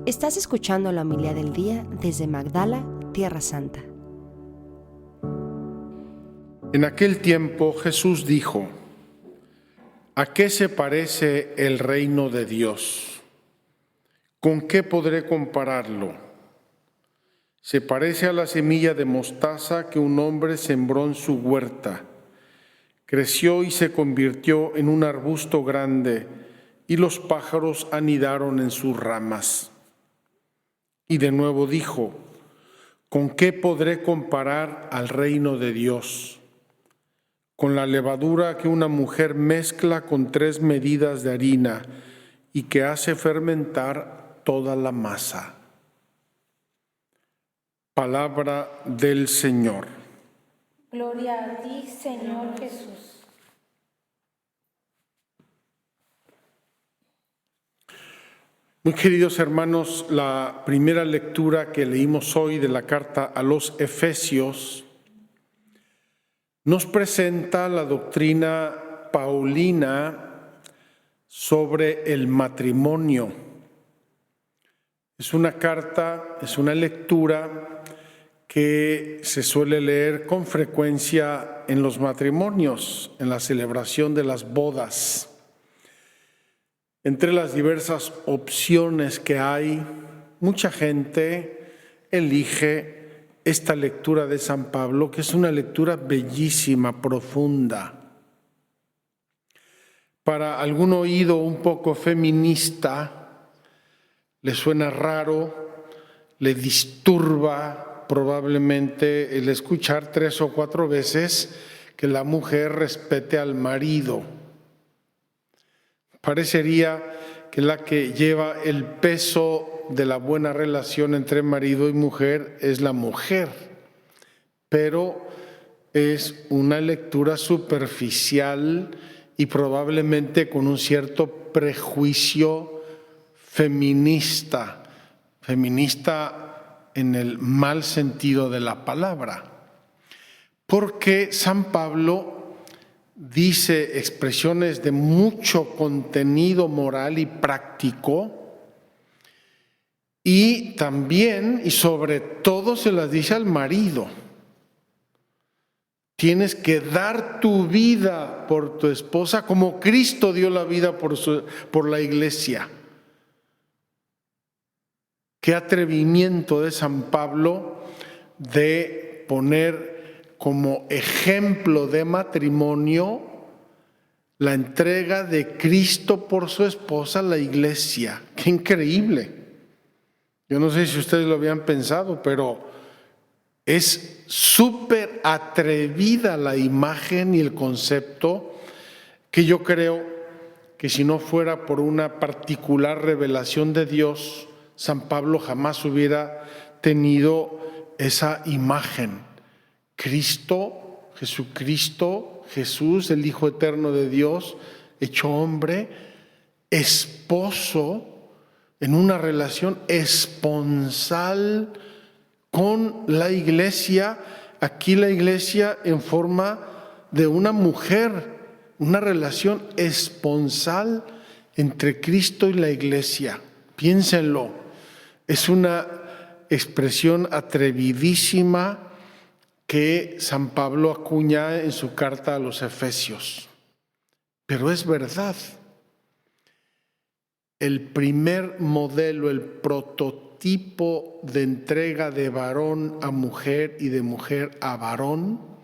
Estás escuchando la homilía del día desde Magdala, Tierra Santa. En aquel tiempo Jesús dijo: ¿A qué se parece el reino de Dios? ¿Con qué podré compararlo? Se parece a la semilla de mostaza que un hombre sembró en su huerta. Creció y se convirtió en un arbusto grande, y los pájaros anidaron en sus ramas. Y de nuevo dijo: ¿con qué podré comparar al reino de Dios? Con la levadura que una mujer mezcla con 3 medidas de harina y que hace fermentar toda la masa. Palabra del Señor. Gloria a ti, Señor Jesús. Muy queridos hermanos, la primera lectura que leímos hoy de la carta a los Efesios nos presenta la doctrina paulina sobre el matrimonio. Es una carta, es una lectura que se suele leer con frecuencia en los matrimonios, en la celebración de las bodas. Entre las diversas opciones que hay, mucha gente elige esta lectura de San Pablo, que es una lectura bellísima, profunda. Para algún oído un poco feminista, le suena raro, le disturba probablemente el escuchar 3 o 4 veces que la mujer respete al marido. Parecería que la que lleva el peso de la buena relación entre marido y mujer es la mujer, pero es una lectura superficial y probablemente con un cierto prejuicio feminista en el mal sentido de la palabra, porque San Pablo dice expresiones de mucho contenido moral y práctico, y también y sobre todo se las dice al marido. Tienes que dar tu vida por tu esposa como Cristo dio la vida por la iglesia. Qué atrevimiento de San Pablo de poner como ejemplo de matrimonio la entrega de Cristo por su esposa, la iglesia. ¡Qué increíble! Yo no sé si ustedes lo habían pensado, pero es súper atrevida la imagen y el concepto, que yo creo que si no fuera por una particular revelación de Dios, San Pablo jamás hubiera tenido esa imagen. Cristo, Jesucristo, Jesús, el Hijo eterno de Dios, hecho hombre, esposo, en una relación esponsal con la iglesia, aquí la iglesia en forma de una mujer, una relación esponsal entre Cristo y la iglesia. Piénsenlo, es una expresión atrevidísima que San Pablo acuña en su carta a los Efesios, pero es verdad. El primer modelo, el prototipo de entrega de varón a mujer y de mujer a varón,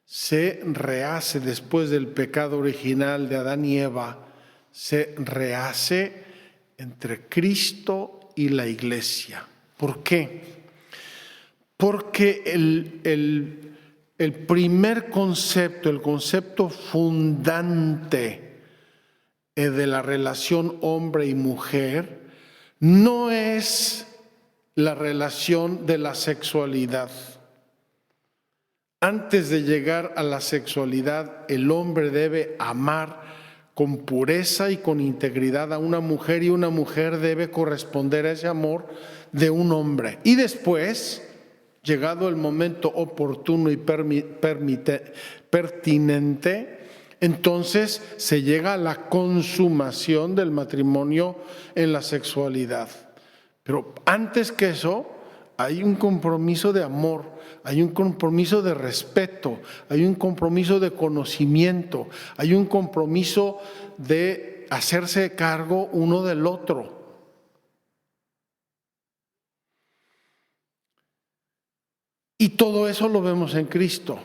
se rehace después del pecado original de Adán y Eva, se rehace entre Cristo y la iglesia. ¿Por qué? Porque el primer concepto, el concepto fundante de la relación hombre y mujer, no es la relación de la sexualidad. Antes de llegar a la sexualidad, el hombre debe amar con pureza y con integridad a una mujer, y una mujer debe corresponder a ese amor de un hombre. Y después, llegado el momento oportuno y pertinente, entonces se llega a la consumación del matrimonio en la sexualidad. Pero antes que eso, hay un compromiso de amor, hay un compromiso de respeto, hay un compromiso de conocimiento, hay un compromiso de hacerse cargo uno del otro. Y todo eso lo vemos en Cristo.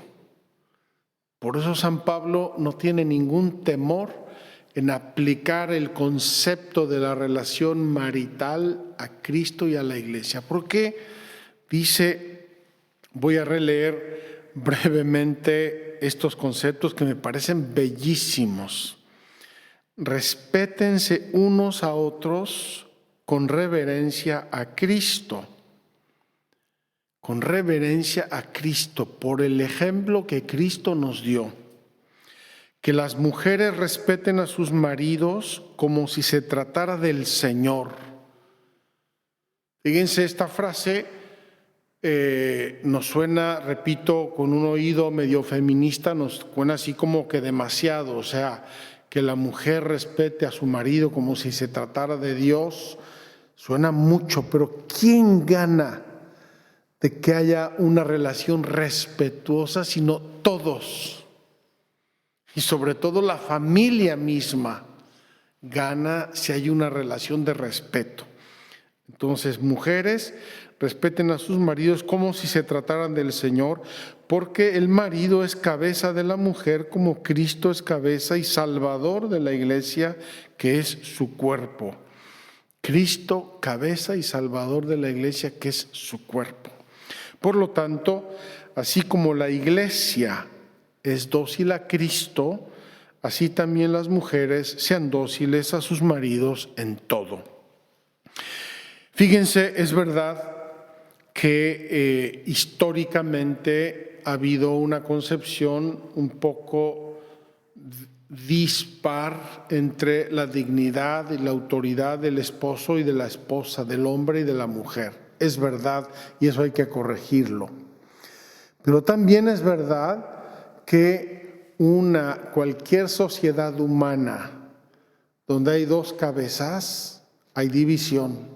Por eso San Pablo no tiene ningún temor en aplicar el concepto de la relación marital a Cristo y a la Iglesia. Porque dice, voy a releer brevemente estos conceptos que me parecen bellísimos. Respétense unos a otros con reverencia a Cristo. Con reverencia a Cristo, por el ejemplo que Cristo nos dio. Que las mujeres respeten a sus maridos como si se tratara del Señor. Fíjense, esta frase nos suena, repito, con un oído medio feminista, nos suena así como que demasiado, o sea, que la mujer respete a su marido como si se tratara de Dios, suena mucho, pero ¿quién gana de que haya una relación respetuosa, sino todos? Y sobre todo la familia misma gana si hay una relación de respeto. Entonces, mujeres, respeten a sus maridos como si se trataran del Señor, porque el marido es cabeza de la mujer como Cristo es cabeza y salvador de la Iglesia, que es su cuerpo. Cristo, cabeza y salvador de la Iglesia, que es su cuerpo. Por lo tanto, así como la Iglesia es dócil a Cristo, así también las mujeres sean dóciles a sus maridos en todo. Fíjense, es verdad que históricamente ha habido una concepción un poco dispar entre la dignidad y la autoridad del esposo y de la esposa, del hombre y de la mujer. Es verdad, y eso hay que corregirlo. Pero también es verdad que cualquier sociedad humana donde hay dos cabezas, hay división.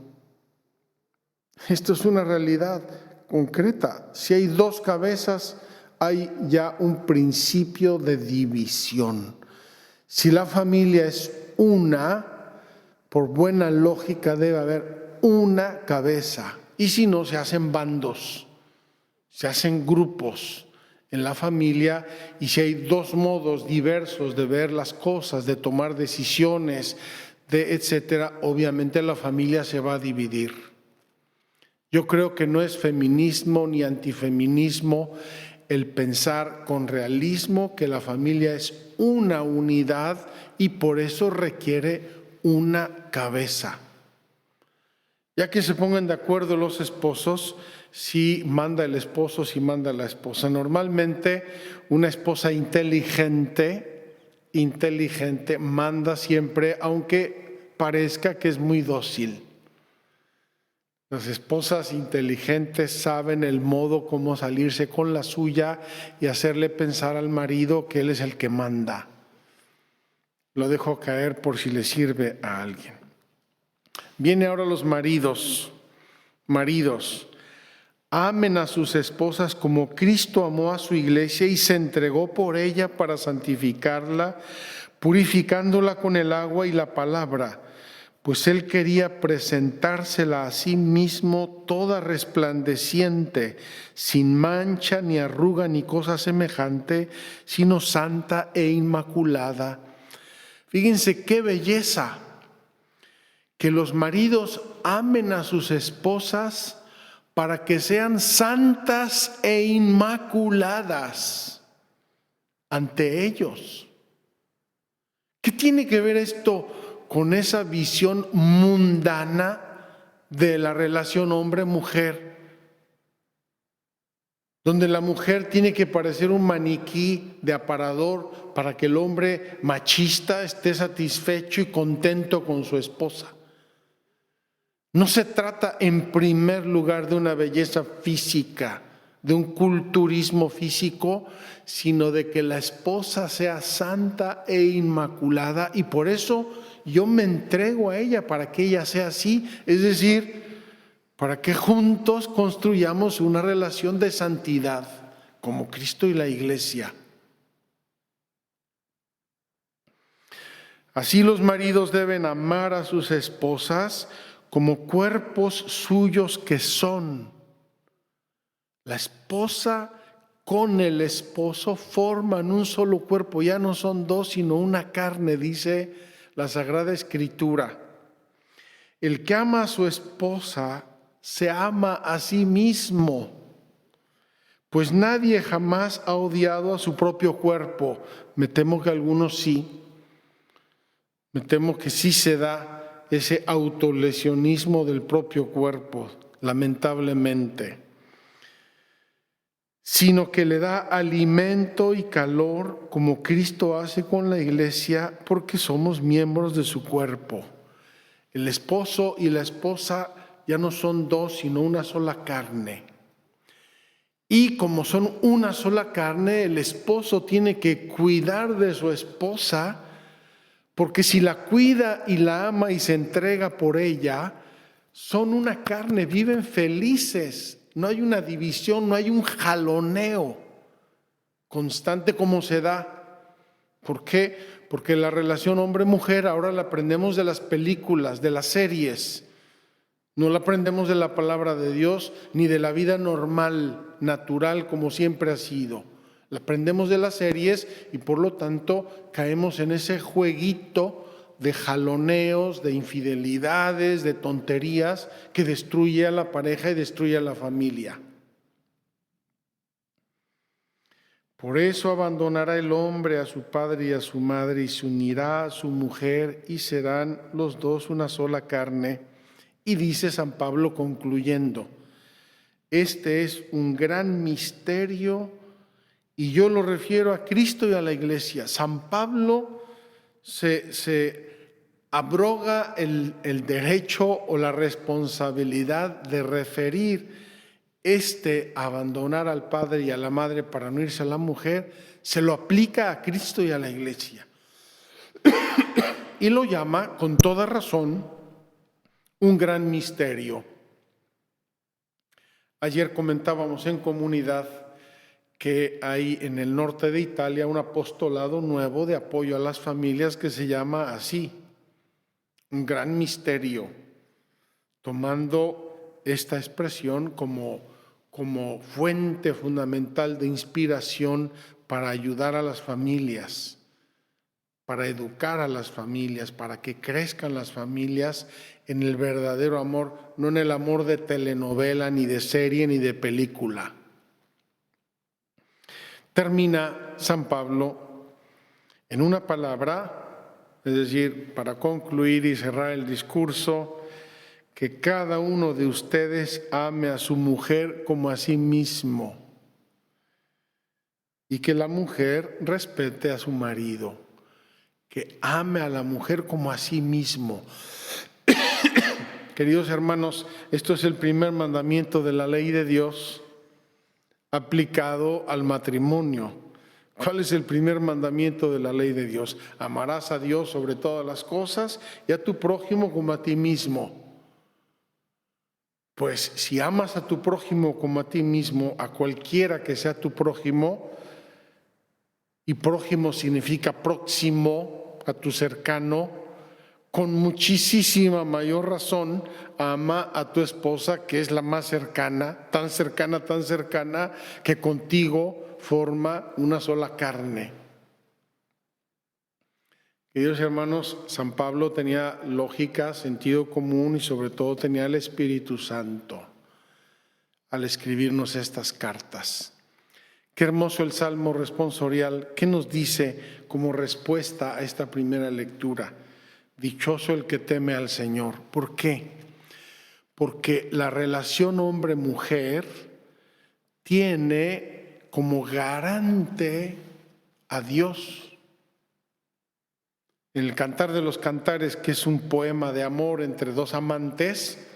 Esto es una realidad concreta. Si hay dos cabezas, hay ya un principio de división. Si la familia es una, por buena lógica debe haber una cabeza. Y si no, se hacen bandos, se hacen grupos en la familia, y si hay dos modos diversos de ver las cosas, de tomar decisiones, etcétera, obviamente la familia se va a dividir. Yo creo que no es feminismo ni antifeminismo el pensar con realismo que la familia es una unidad y por eso requiere una cabeza. Ya que se pongan de acuerdo los esposos, si manda el esposo, si manda la esposa. Normalmente una esposa inteligente manda siempre, aunque parezca que es muy dócil. Las esposas inteligentes saben el modo como salirse con la suya y hacerle pensar al marido que él es el que manda. Lo dejo caer por si le sirve a alguien. Viene ahora los maridos. Maridos, amen a sus esposas como Cristo amó a su iglesia y se entregó por ella para santificarla, purificándola con el agua y la palabra, pues Él quería presentársela a sí mismo toda resplandeciente, sin mancha ni arruga ni cosa semejante, sino santa e inmaculada. Fíjense qué belleza, que los maridos amen a sus esposas para que sean santas e inmaculadas ante ellos. ¿Qué tiene que ver esto con esa visión mundana de la relación hombre-mujer? Donde la mujer tiene que parecer un maniquí de aparador para que el hombre machista esté satisfecho y contento con su esposa. No se trata en primer lugar de una belleza física, de un culturismo físico, sino de que la esposa sea santa e inmaculada, y por eso yo me entrego a ella para que ella sea así. Es decir, para que juntos construyamos una relación de santidad como Cristo y la Iglesia. Así los maridos deben amar a sus esposas como cuerpos suyos que son. La esposa con el esposo forman un solo cuerpo, ya no son dos, sino una carne, dice la Sagrada Escritura. El que ama a su esposa se ama a sí mismo, pues nadie jamás ha odiado a su propio cuerpo. Me temo que algunos sí. Me temo que sí se da ese autolesionismo del propio cuerpo, lamentablemente, sino que le da alimento y calor como Cristo hace con la Iglesia, porque somos miembros de su cuerpo. El esposo y la esposa ya no son dos, sino una sola carne. Y como son una sola carne, el esposo tiene que cuidar de su esposa, porque si la cuida y la ama y se entrega por ella, son una carne, viven felices. No hay una división, no hay un jaloneo constante como se da. ¿Por qué? Porque la relación hombre-mujer ahora la aprendemos de las películas, de las series. No la aprendemos de la palabra de Dios ni de la vida normal, natural, como siempre ha sido. La aprendemos de las series y por lo tanto caemos en ese jueguito de jaloneos, de infidelidades, de tonterías que destruye a la pareja y destruye a la familia. Por eso abandonará el hombre a su padre y a su madre y se unirá a su mujer y serán los dos una sola carne. Y dice San Pablo concluyendo, este es un gran misterio y yo lo refiero a Cristo y a la Iglesia. San Pablo se abroga el derecho o la responsabilidad de referir abandonar al padre y a la madre para unirse a la mujer, se lo aplica a Cristo y a la Iglesia. Y lo llama, con toda razón, un gran misterio. Ayer comentábamos en comunidad que hay en el norte de Italia un apostolado nuevo de apoyo a las familias que se llama así, un gran misterio, tomando esta expresión como fuente fundamental de inspiración para ayudar a las familias, para educar a las familias, para que crezcan las familias en el verdadero amor, no en el amor de telenovela, ni de serie, ni de película. Termina San Pablo en una palabra, es decir, para concluir y cerrar el discurso, que cada uno de ustedes ame a su mujer como a sí mismo y que la mujer respete a su marido, que ame a la mujer como a sí mismo. Queridos hermanos, esto es el primer mandamiento de la ley de Dios aplicado al matrimonio. ¿Cuál es el primer mandamiento de la ley de Dios? Amarás a Dios sobre todas las cosas y a tu prójimo como a ti mismo. Pues si amas a tu prójimo como a ti mismo, a cualquiera que sea tu prójimo, y prójimo significa próximo, a tu cercano, con muchísima mayor razón ama a tu esposa, que es la más cercana, tan cercana, que contigo forma una sola carne. Queridos hermanos, San Pablo tenía lógica, sentido común y sobre todo tenía el Espíritu Santo al escribirnos estas cartas. Qué hermoso el Salmo responsorial. ¿Qué nos dice como respuesta a esta primera lectura? Dichoso el que teme al Señor. ¿Por qué? Porque la relación hombre-mujer tiene como garante a Dios. En el Cantar de los Cantares, que es un poema de amor entre dos amantes,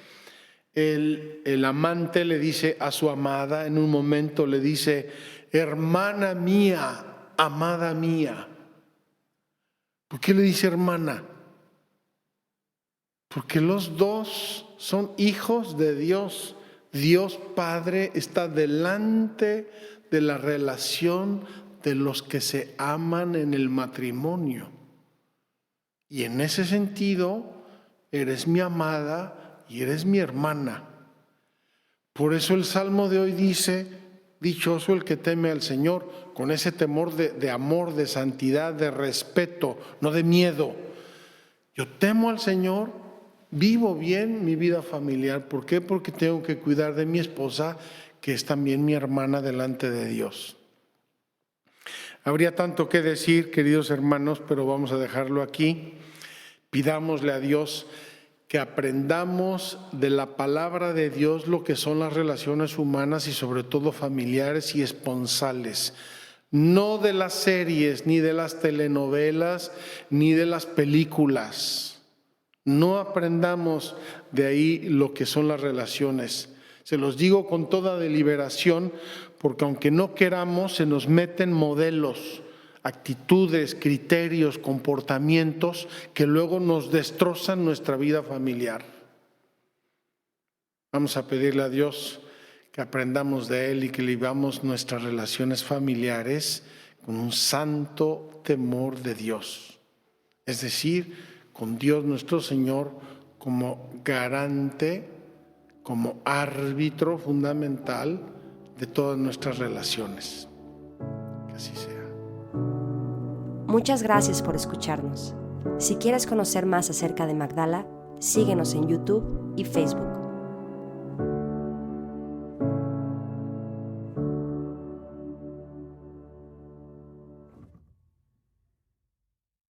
el amante le dice a su amada, en un momento le dice, hermana mía, amada mía. ¿Por qué le dice hermana? porque los dos son hijos de Dios. Dios Padre está delante de la relación de los que se aman en el matrimonio. Y en ese sentido, eres mi amada y eres mi hermana. Por eso el Salmo de hoy dice: dichoso el que teme al Señor, con ese temor de amor, de santidad, de respeto, no de miedo. Yo temo al Señor, vivo bien mi vida familiar. ¿Por qué? Porque tengo que cuidar de mi esposa, que es también mi hermana delante de Dios. Habría tanto que decir, queridos hermanos, pero vamos a dejarlo aquí. Pidámosle a Dios que aprendamos de la palabra de Dios lo que son las relaciones humanas y sobre todo familiares y esponsales. No de las series, ni de las telenovelas, ni de las películas. No aprendamos de ahí lo que son las relaciones. Se los digo con toda deliberación, porque aunque no queramos, se nos meten modelos, actitudes, criterios, comportamientos que luego nos destrozan nuestra vida familiar. Vamos a pedirle a Dios que aprendamos de Él y que vivamos nuestras relaciones familiares con un santo temor de Dios. Es decir, con Dios nuestro Señor como garante, como árbitro fundamental de todas nuestras relaciones. Que así sea. Muchas gracias por escucharnos. Si quieres conocer más acerca de Magdala, síguenos en YouTube y Facebook.